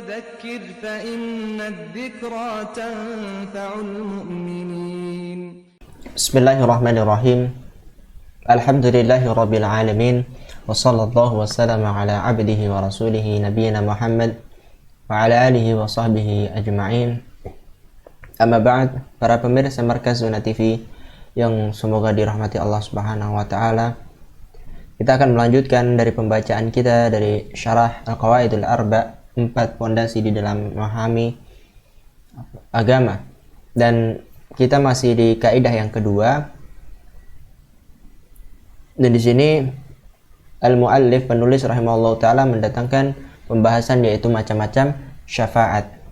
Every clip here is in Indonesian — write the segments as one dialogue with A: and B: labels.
A: وذكر فإن الذكرى تنفع المؤمنين
B: بسم الله الرحمن الرحيم الحمد لله رب العالمين وصلى الله وسلم على عبده ورسوله نبينا محمد وعلى آله وصحبه أجمعين. Amma ba'd, para pemirsa Markaz Zona TV yang semoga dirahmati Allah Subhanahu wa taala. Kita akan melanjutkan dari pembacaan kita dari Syarah Al-Qawaidul Arba', 4 pondasi di dalam memahami agama. Dan kita masih di kaidah yang kedua. Dan di sini al-muallif penulis rahimahullah taala mendatangkan pembahasan yaitu macam-macam syafaat.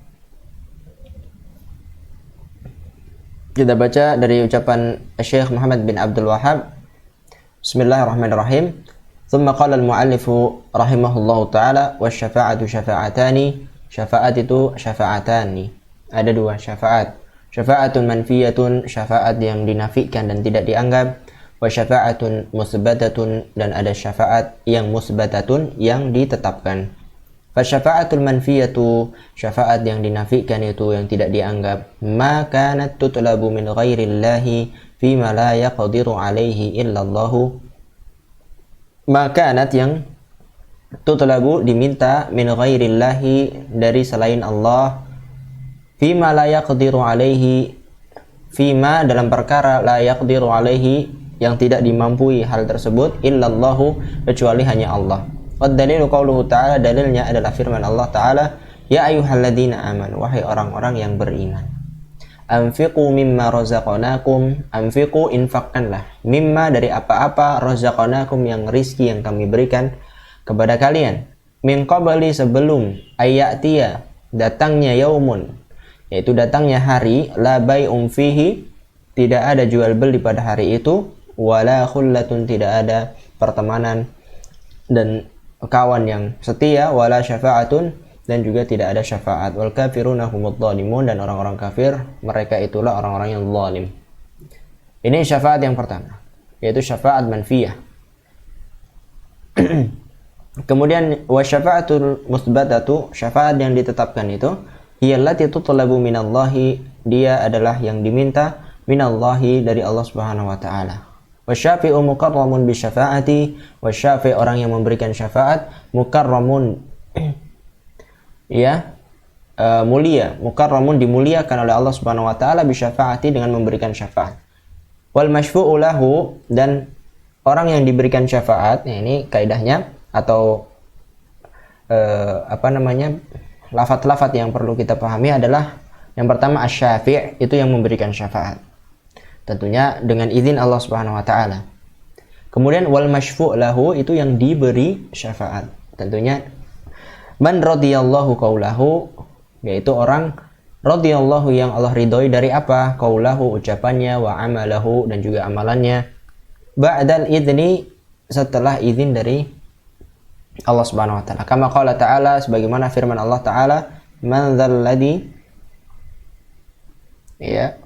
B: Kita baca dari ucapan Syekh Muhammad bin Abdul Wahhab. Bismillahirrahmanirrahim. Thumma qala al-muallifu rahimahullahu ta'ala wasyafa'atu syafa'atani. Syafa'at itu syafa'atani. Ada 2 syafaat. Syafa'atun manfiyatun, syafaat yang dinafikan dan tidak dianggap. Wa syafa'atun musbatatun, dan ada syafaat yang musbatatun yang ditetapkan. Fasyafa'atul manfiyatu, syafaat yang dinafikan itu yang tidak dianggap, ma kanat tutlabu min ghairillahi fima la yaqdiru alaihi illallahu. Ma kanat yang tutlabu diminta min ghairillahi dari selain Allah, fima la yaqdiru alaihi, fima dalam perkara la yaqdiru alaihi yang tidak dimampui hal tersebut, illallahu kecuali hanya Allah. Dalilu qauluhu ta'ala, dalilnya adalah firman Allah Ta'ala, ya ayyuhalladzina amanu, wahai orang-orang yang beriman, anfiqu mimma razaqnakum, anfiqu infakkanlah, mimma dari apa-apa, razaqnakum yang rizki yang kami berikan kepada kalian, min qabli sebelum ayatiya datangnya yaumun, yaitu datangnya hari, la bai'um fihi tidak ada jual beli pada hari itu, wala khullatun tidak ada pertemanan dan kawan yang setia, wala syafa'atun dan juga tidak ada syafaat, wal kafiruna humudz zalimun dan orang-orang kafir mereka itulah orang-orang yang zalim. Ini syafaat yang pertama, yaitu syafaat manfiyah. Kemudian wa syafa'atul musbatatu, syafaat yang ditetapkan itu hiyallati tutlabu minallahi, dia adalah yang diminta minallahi dari Allah Subhanahu wa taala. Wasyafi'u mukarramun bisyafa'ati, wasyafi' orang yang memberikan syafaat, mukarramun ya mulia, mukarramun dimuliakan oleh Allah Subhanahu wa taala bisyafa'ati dengan memberikan syafaat. Wal masyfu'u lahu, dan orang yang diberikan syafaat, ya ini kaidahnya atau lafaz-lafaz yang perlu kita pahami adalah yang pertama asy-syafi', itu yang memberikan syafaat. Tentunya dengan izin Allah Subhanahu wa taala. Kemudian wal masyfu' lahu, itu yang diberi syafaat. Tentunya man radhiyallahu qaulahu, yaitu orang radhiyallahu yang Allah ridhoi dari apa? Qaulahu ucapannya, wa amalahu dan juga amalannya. Ba'dal idzni, setelah izin dari Allah Subhanahu wa taala. Kama qala ta'ala, sebagaimana firman Allah taala, man dzalladzi, ya,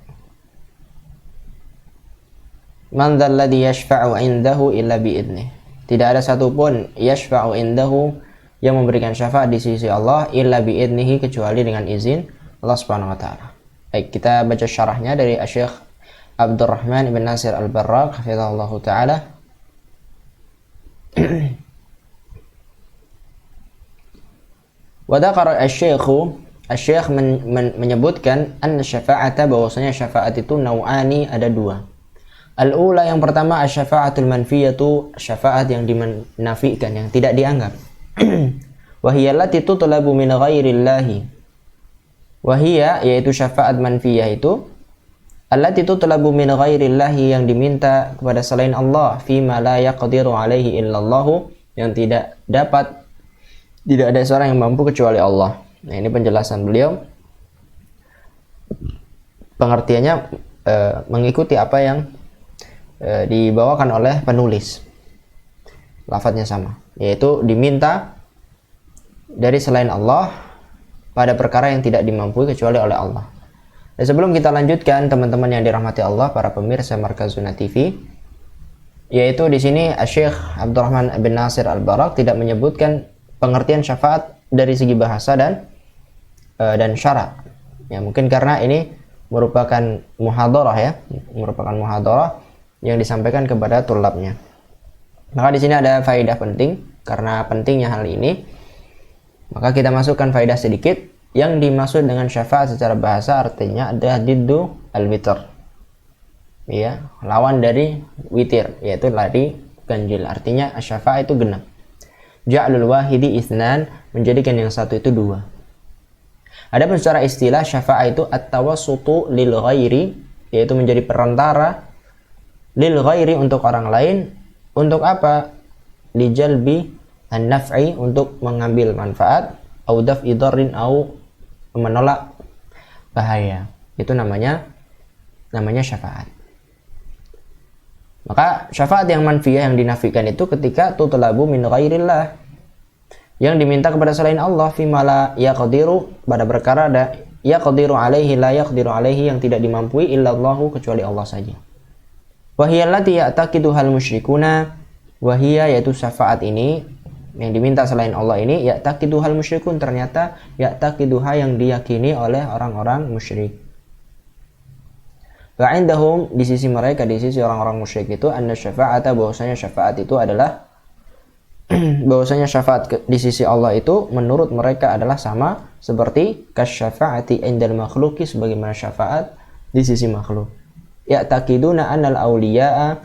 B: man dzalladzi yashfa'u 'indahu illa bi'idnih. Tidak ada satupun yashfa'u 'indahu yang memberikan syafaat di sisi Allah illa bi'idnihi, kecuali dengan izin Allah Subhanahu wa taala. Baik, kita baca syarahnya dari Syekh Abdurrahman ibn Nasir Al-Barraq hafizahullahu taala. Wa dzakara asy-syekh menyebutkan anna syafa'ata, bahwasanya syafaat itu nau'ani, ada 2. Al-ula, yang pertama asy-syafa'atul manfiyatu, syafaat yang dinafikan, yang tidak dianggap. Wa hiya allati tutlabu min ghairillahi. Wa hiya, yaitu syafaat manfiyah itu allati tutlabu min ghairillahi, yang diminta kepada selain Allah, fima la yaqdiru alaihi illallahu, yang tidak ada seorang yang mampu kecuali Allah. Nah, ini penjelasan beliau. Pengertiannya mengikuti apa yang dibawakan oleh penulis. Lafadznya sama, yaitu diminta dari selain Allah pada perkara yang tidak dimampui kecuali oleh Allah. Dan sebelum kita lanjutkan, teman-teman yang dirahmati Allah, para pemirsa Markaz Zona TV, yaitu di sini Syekh Abdurrahman bin Nasir Al-Barraq tidak menyebutkan pengertian syafaat dari segi bahasa dan dan syarak. Ya, mungkin karena ini merupakan muhadarah ya, merupakan muhadarah yang disampaikan kepada tulabnya. Maka di sini ada faedah penting. Karena pentingnya hal ini, maka kita masukkan faedah sedikit. Yang dimaksud dengan syafaat secara bahasa artinya adalah diddu al-witr. Ya, lawan dari witir, yaitu lari ganjil. Artinya asy-syafaat itu genap. Ja'lul wahidi itsnan, menjadikan yang satu itu dua. Adapun secara istilah syafaat itu at-tawassutu lil ghairi, yaitu menjadi perantara lil ghairi untuk orang lain. Untuk apa? Lijalbi an-naf'i, untuk mengambil manfaat, au daf'i darrin, au menolak bahaya. Itu namanya syafaat. Maka syafaat yang manfiyah, yang dinafikan itu ketika tutlabu min ghairillah, yang diminta kepada selain Allah, fima la yaqdiru, pada perkara ada yaqdiru alaihi, la yaqdiru alaihi, yang tidak dimampui illallahu, kecuali Allah saja. Wa hiya allati ya'taqiduhal musyrikuna, wa hiya, yaitu syafaat ini yang diminta selain Allah ini, ya'taqiduhal musyrikun, ternyata ya'taqiduha, yang diyakini oleh orang-orang musyrik. Wa indahum, di sisi mereka, di sisi orang-orang musyrik itu, anna syafa'ata, bahwasanya syafaat itu adalah bahwasanya syafaat di sisi Allah itu menurut mereka adalah sama seperti kasyafa'ati indal makhluki, sebagaimana syafaat di sisi makhluk. Ya'taqiduna annal awliya'a,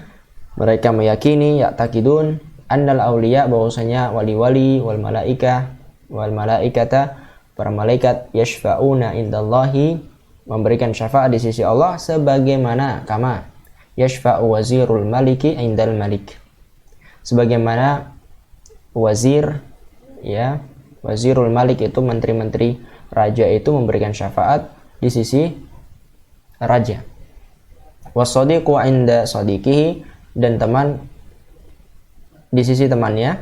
B: mereka meyakini, ya'taqidun annal awliya, bahwasanya wali-wali, wal malaikata, para malaikat, yashfa'una indallahi, memberikan syafaat di sisi Allah, sebagaimana kama yashfa'u wazirul maliki indal malik, sebagaimana wazir, ya, wazirul malik itu menteri-menteri raja itu memberikan syafaat di sisi raja. Wasadiqu inda sadiqihi, dan teman di sisi temannya.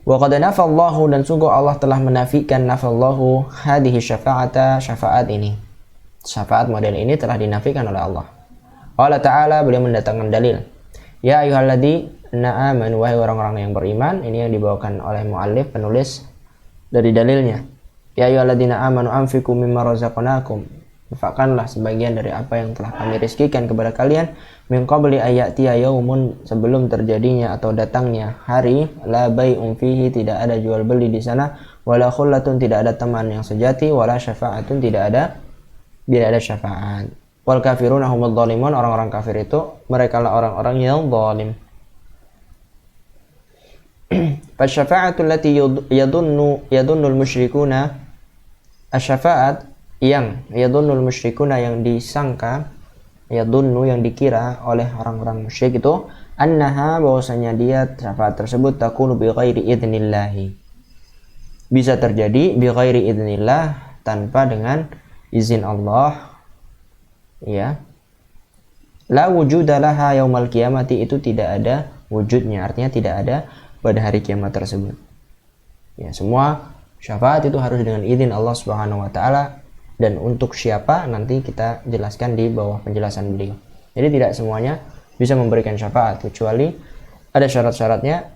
B: Wa qad nafallahu, dan sungguh Allah telah menafikan, nafallahu hadhihi syafa'ata, syafaat ini, syafaat model ini telah dinafikan oleh Allah. Allah Ta'ala, beliau mendatangkan dalil. Ya ayyuhalladzina amanu, wahai orang-orang yang beriman. Ini yang dibawakan oleh muallif, penulis dari dalilnya. Ya ayyuhalladzina amanu anfiqu mimma razaqnakum, infakkanlah sebagian dari apa yang telah kami rizkikan kepada kalian, min qabli ayatiya yaumun, sebelum terjadinya atau datangnya hari, la bai'un fihi, tidak ada jual beli di sana, wala khullatun, tidak ada teman yang sejati, wala syafa'atun, tidak ada syafaat. Wal kafiruna humudz zalimun, orang-orang kafir itu mereka lah orang-orang yang zalim. Fasyafa'atu allati yadunnul musyrikuna, asy-syafa'at yang yadunnul musyrikuna, yang disangka, yadunnu, yang dikira oleh orang-orang musyrik itu, annaha, bahwasanya dia syafaat tersebut, takunu bi ghairi idznillah, bisa terjadi bi ghairi idznillah, tanpa dengan izin Allah, ya. La wujudalaha yaumal qiyamati, itu tidak ada wujudnya, artinya tidak ada pada hari kiamat tersebut. Ya, semua syafaat itu harus dengan izin Allah Subhanahu wa taala, dan untuk siapa nanti kita jelaskan di bawah penjelasan beliau. Jadi tidak semuanya bisa memberikan syafaat, kecuali ada syarat-syaratnya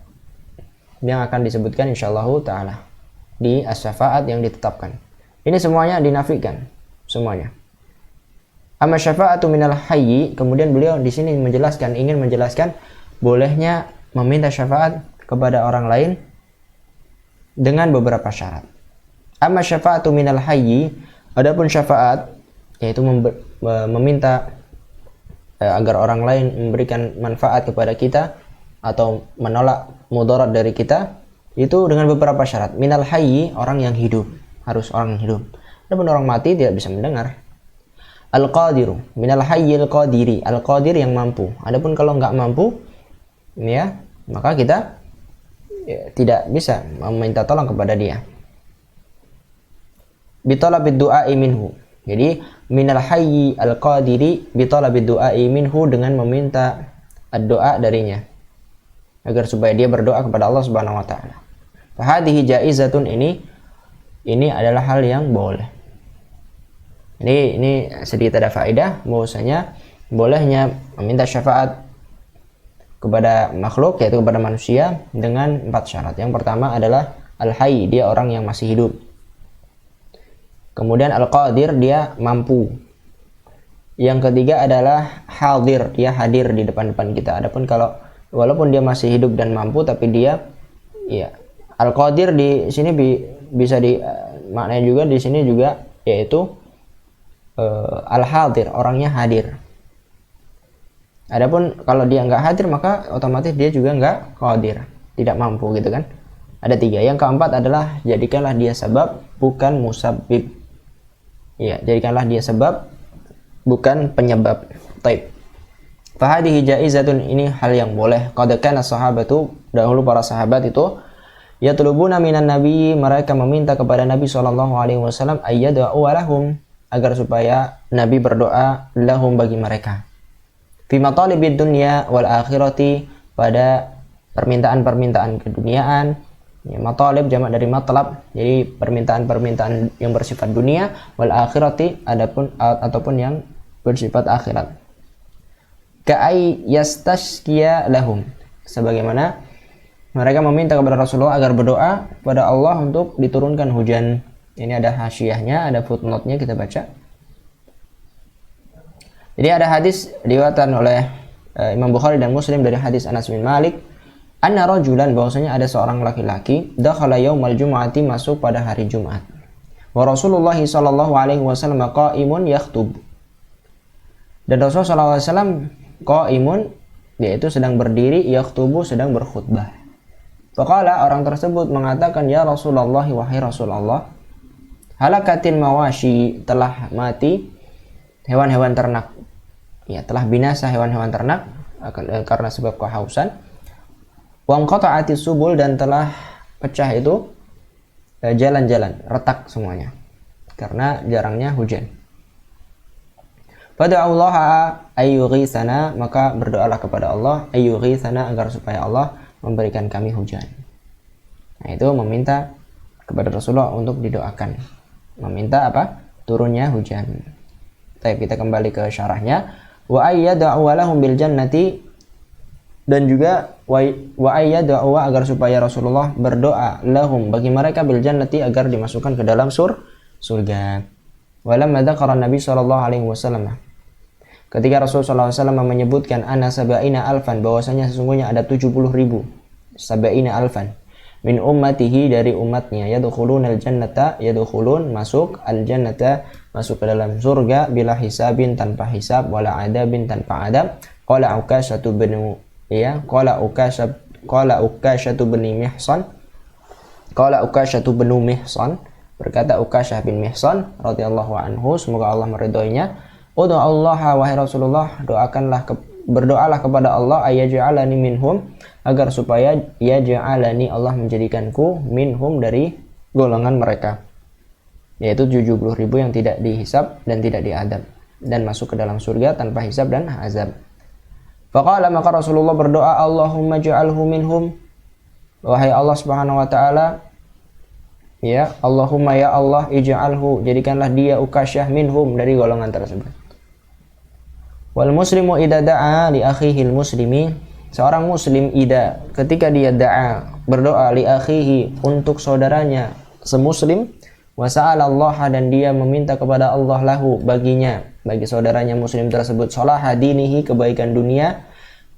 B: yang akan disebutkan insyaallah taala di as-syafaat yang ditetapkan. Ini semuanya dinafikan, semuanya. Amma syafa'atu minal hayyi, kemudian beliau di sini ingin menjelaskan bolehnya meminta syafaat kepada orang lain dengan beberapa syarat. Amma syafa'atu minal hayyi, adapun syafaat, yaitu meminta agar orang lain memberikan manfaat kepada kita atau menolak mudarat dari kita, itu dengan beberapa syarat. Minal hayyi, orang yang hidup, harus orang yang hidup. Adapun orang mati tidak bisa mendengar. Al-qadiru, minal hayyil qadiri, al-qadir, yang mampu. Adapun kalau enggak mampu, ya, maka kita tidak bisa meminta tolong kepada dia. Bitalabid du'a'i minhu, jadi minal hayyi al-qadiri bitalabid du'a'i minhu, dengan meminta doa darinya, agar supaya dia berdoa kepada Allah Subhanahu wa taala. Fa hadhihi jaizatun, ini adalah hal yang boleh. Ini sedikit ada faedah bahwasanya bolehnya meminta syafaat kepada makhluk, yaitu kepada manusia, dengan 4 syarat. Yang pertama adalah al-hayy, dia orang yang masih hidup. Kemudian al-qadir, dia mampu. Yang ketiga adalah hadir, dia hadir di depan-depan kita. Adapun kalau walaupun dia masih hidup dan mampu, tapi dia ya al-qadir di sini bisa di maknanya juga di sini juga, yaitu al-hadir, orangnya hadir. Adapun kalau dia nggak hadir, maka otomatis dia juga nggak qadir, tidak mampu gitu kan. Ada 3. Yang keempat adalah jadikanlah dia sebab, bukan musabbib. Ya, jadikanlah dia sebab, bukan penyebab. Taib. Fahadihi jaizatun, ini hal yang boleh. Qad kana sahabatu, dahulu para sahabat itu yatlubuna minan nabi, mereka meminta kepada Nabi SAW ayyada'u lahum, agar supaya Nabi berdoa lahum, bagi mereka. Fi matalibid dunya wal akhirati, pada permintaan-permintaan keduniaan. Ya, matalib jamak dari matlab, jadi permintaan-permintaan yang bersifat dunia, wal akhirati, ataupun yang bersifat akhirat. Ka'ay yastashkiya lahum, sebagaimana mereka meminta kepada Rasulullah agar berdoa kepada Allah untuk diturunkan hujan. Ini ada hasyiahnya, ada footnote-nya, kita baca. Jadi ada hadis riwayatan oleh Imam Bukhari dan Muslim dari hadis Anas bin Malik, anna rajulan, bahwasanya ada seorang laki-laki, dakhala yaumal jum'ati, masuk pada hari Jumat. Wa Rasulullah sallallahu alaihi wasallam qa'imun yakhtub. Dan Rasulullah sallallahu alaihi wasallam qa'imun, yaitu sedang berdiri, yakhtubu, sedang berkhutbah. Faqala, orang tersebut mengatakan, ya Rasulullah, wahai Rasulullah, halakatil mawashi, telah mati hewan-hewan ternak. Ya, telah binasa hewan-hewan ternak karena sebab kehausan. Wa anqata'atis subul, dan telah pecah itu jalan-jalan, retak semuanya karena jarangnya hujan. Fada'ullaha ayyughisana, maka berdoalah kepada Allah, ayyughisana, agar supaya Allah memberikan kami hujan. Nah, itu meminta kepada Rasulullah untuk didoakan, meminta apa? Turunnya hujan. Baik, kita kembali ke syarahnya. Wa ayyada'u lahum bil jannati, dan juga wa ayyada'u, agar supaya Rasulullah berdoa lahum, bagi mereka, bil jannati, agar dimasukkan ke dalam surga. Walamma dzakara Nabi sallallahu alaihi wasallam, ketika Rasulullah SAW menyebutkan ana sab'ina alfan, bahwasanya sesungguhnya ada 70.000, sab'ina alfan, min ummatihi, dari umatnya, yadkhulunal jannata, yadkhulun, masuk, al jannata, masuk ke dalam surga, bila hisabin, tanpa hisab, wala adabin, tanpa adab. Qala Ukasyatu bin, ya, qala Ukasyatu bin Mihsan, qala Ukasyatu bin Mihsan, berkata Ukasyah bin Mihsan radhiyallahu anhu, semoga Allah meridhoinya, Udu Allah, wahai Rasulullah, berdoalah kepada Allah, ayaj'alani minhum, agar supaya yaj'alani, Allah menjadikanku, minhum, dari golongan mereka, yaitu 70.000 yang tidak dihisab dan tidak diadab, dan masuk ke dalam surga tanpa hisab dan azab. Faqala, maka Rasulullah berdoa, Allahumma ja'alhu minhum, wahai Allah Subhanahu wa taala, ya Allahumma, ya Allah, ij'alhu, jadikanlah dia, Ukasyah, minhum, dari golongan tersebut. Wal muslimu idza da'a li akhihil muslimi, seorang muslim idza, ketika dia da'a, berdoa, li akhihi, untuk saudaranya semuslim, wa sa'ala Allah, dan dia meminta kepada Allah, lahu, baginya, bagi saudaranya muslim tersebut, salaha dinihi, kebaikan dunia,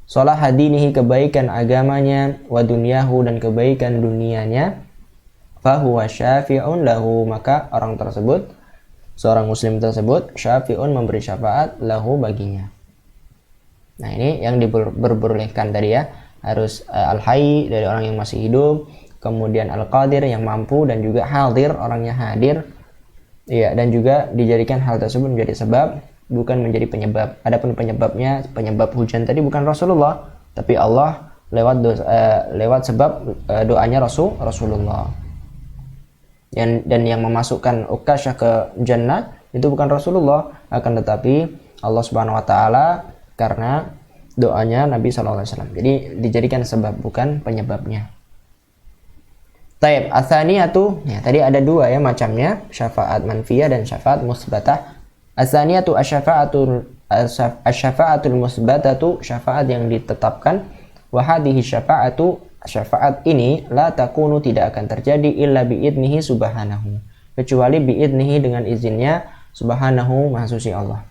B: salaha dinihi, kebaikan agamanya, wa dunyahu, dan kebaikan dunianya, fahuwa syafi'un lahu, maka orang tersebut, seorang muslim tersebut, syafi'un, memberi syafaat, lahu, baginya. Nah, ini yang diperbolehkan tadi ya, harus al-hayy, dari orang yang masih hidup, kemudian al-qadir, yang mampu, dan juga hadir, orangnya hadir, ya, dan juga dijadikan hal tersebut menjadi sebab, bukan menjadi penyebab. Adapun penyebabnya, penyebab hujan tadi bukan Rasulullah, tapi Allah lewat sebab doanya Rasulullah. Dan yang memasukkan Ukasyah ke jannah itu bukan Rasulullah, akan tetapi Allah Subhanahu wa taala, karena doanya Nabi sallallahu alaihi wasallam. Jadi dijadikan sebab, bukan penyebabnya. Taib, atsaniyatu, ya, tadi ada 2 ya macamnya, syafaat manfiyah dan syafaat musbatah. Atsaniyatu asyafaatul musbatatu, syafaat yang ditetapkan. Wa hadhihi syafaatu, syafaat ini, la takunu, tidak akan terjadi, illa biidnihi subhanahu, kecuali biidnihi dengan izinnya, subhanahu maha suci Allah.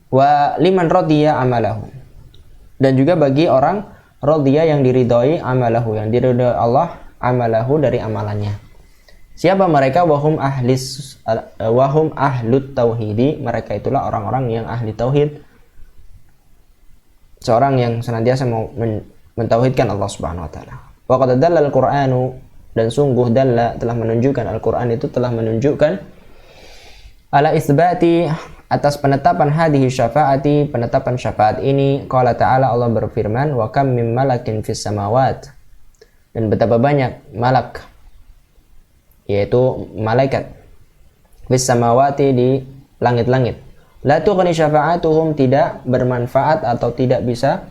B: Wa liman radiya amalahu, dan juga bagi orang radiya yang diridhoi amalahu, yang diridhoi Allah amalahu dari amalannya. Siapa mereka? Wahum ahlut tauhidi, mereka itulah orang-orang yang ahli tauhid, seorang yang senantiasa mentauhidkan Allah Subhanahu wa taala. Wa qad dalla al-Qur'anu, dan sungguh dalla telah menunjukkan, Al-Qur'an itu telah menunjukkan ala isbati, atas penetapan hadhihi syafaati, penetapan syafaat ini. Qala ta'ala, Allah berfirman, wa kam mim malakin fis samawat, dan betapa banyak malak, yaitu malaikat, fis samawati, di langit-langit. La tughni syafa'atuhum, tidak bermanfaat atau tidak bisa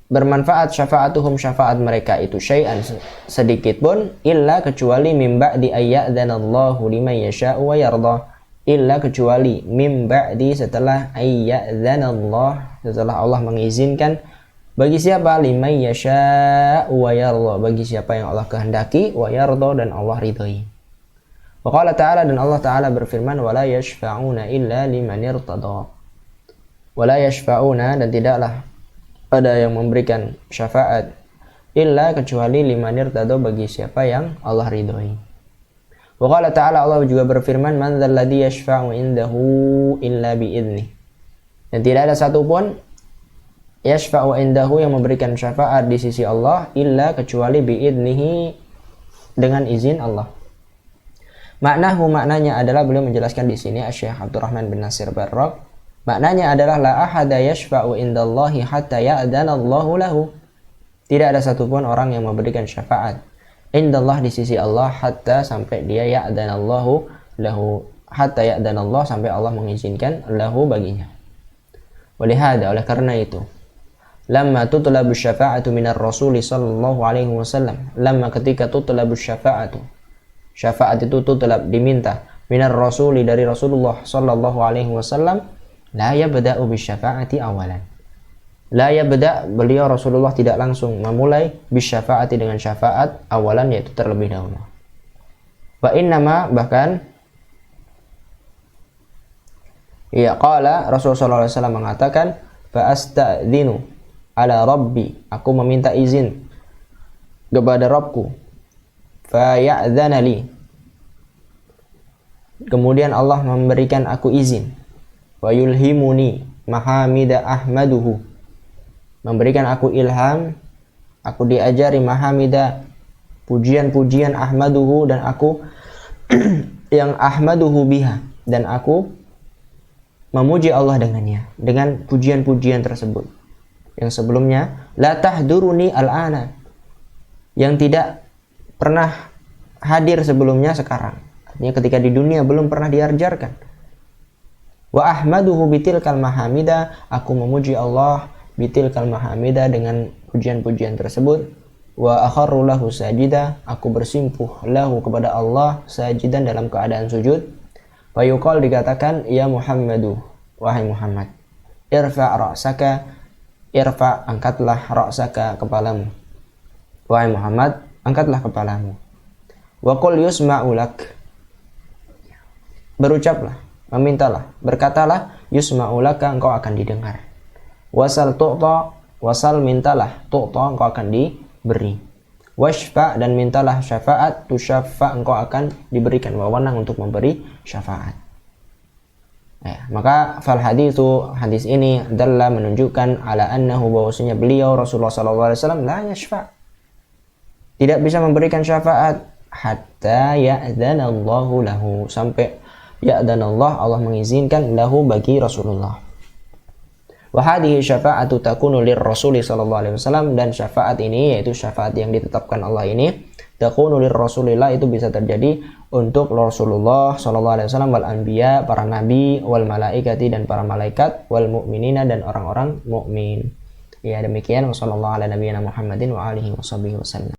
B: bermanfaat syafa'atuhum, syafaat mereka itu, syai'an, sedikit pun, illa, kecuali mim ba'di ayya'dhanallahu liman yasha'u wa yardah, illa, kecuali mim ba'di, setelah ayya'dhanallah, setelah Allah mengizinkan, bagi siapa? Liman yasha'u wa yardah, bagi siapa yang Allah kehendaki, wa yardah, dan Allah ridhai. Wa qala ta'ala, dan Allah ta'ala berfirman, wa la yashfa'una illa liman irtada, wa la yashfa'una, dan tidaklah ada yang memberikan syafaat illa, kecuali liman irtada, bagi siapa yang Allah ridhoi. Wa qala ta'ala, Allah juga berfirman, man dzal ladzi yashfa'u indahu illa bi'idznih, dan tidak ada satupun yashfa'u indahu, yang memberikan syafaat di sisi Allah, illa, kecuali bi'idznihi, dengan izin Allah. Maknanya adalah, beliau menjelaskan di sini, Syekh Abdurrahman bin Nasir Barrak, maknanya adalah la ahada yashfa'u indallahi hatta ya'dhanallahu lahu, tidak ada satupun orang yang memberikan syafaat indallah, di sisi Allah, hatta, sampai dia ya'dhanallahu lahu, hatta ya'dhanallah, sampai Allah mengizinkan, lahu, baginya. Walihada, oleh karena itu, lamma tutlabu syafa'atu minar rasuli sallallahu alaihi wasallam, lamma, ketika tutlabu syafa'atu, syafaat itu tutlab, diminta, minar rasuli, dari Rasulullah sallallahu alaihi wasallam, la yabda'u bisyafa'ati awalan, la yabda', beliau Rasulullah tidak langsung memulai bisyafa'ati, dengan syafaat, awalan, yaitu terlebih dahulu. Wa innama, bahkan ya, qala, Rasulullah sallallahu alaihi wasallam mengatakan, fa asta'dzinu ala rabbi, aku meminta izin kepada Rabbku, fa ya'dzana li, kemudian Allah memberikan aku izin, wa yulhimuni mahamida ahmaduhu, memberikan aku ilham, aku diajari mahamida, pujian-pujian, ahmaduhu, dan aku yang ahmaduhu biha, dan aku memuji Allah dengannya, dengan pujian-pujian tersebut. Yang sebelumnya, la tahduruni al-ana, yang tidak pernah hadir sebelumnya, sekarang. Artinya ketika di dunia belum pernah diajarkan. Wa ahmaduhu bitilkal mahamida, aku memuji Allah bitilkal mahamida, dengan pujian-pujian tersebut. Wa akharru lahu sajida, aku bersimpuh lahu, kepada Allah, sajidan, dalam keadaan sujud. Fa yuqal, dikatakan, ya Muhammadu, wahai Muhammad, irfa' ra'saka, irfa', angkatlah, ra'saka, kepalamu, wahai Muhammad, angkatlah kepalamu. Wa qul yusma'u lak, berucaplah, memintalah, berkatalah, yusma'u laka, engkau akan didengar. Wasal tu'ta, wasal, mintalah, tu'ta, engkau akan diberi. Washfa', dan mintalah syafaat, tusyaffa', engkau akan diberikan wewenang untuk memberi syafaat. Ya, maka fal hadithu, hadis ini adalah menunjukkan ala annahu, bahwasanya beliau Rasulullah SAW la yashfa', tidak bisa memberikan syafaat, hatta ya'dhanallahu lahu, sampai ya'dhanallah, Allah mengizinkan, lahu, bagi Rasulullah. Wa hadhihi syafa'atu takunu lirrasuli sallallahu alaihi wasallam, dan syafaat ini, yaitu syafaat yang ditetapkan Allah ini, takunu lirrasulillah, itu bisa terjadi untuk Rasulullah sallallahu alaihi wasallam, wal anbiya, para nabi, wal malaikati, dan para malaikat, wal mu'minina, dan orang-orang mukmin. Ya, demikian, wassallallahu ala nabiyyina Muhammadin wa alihi wasallam.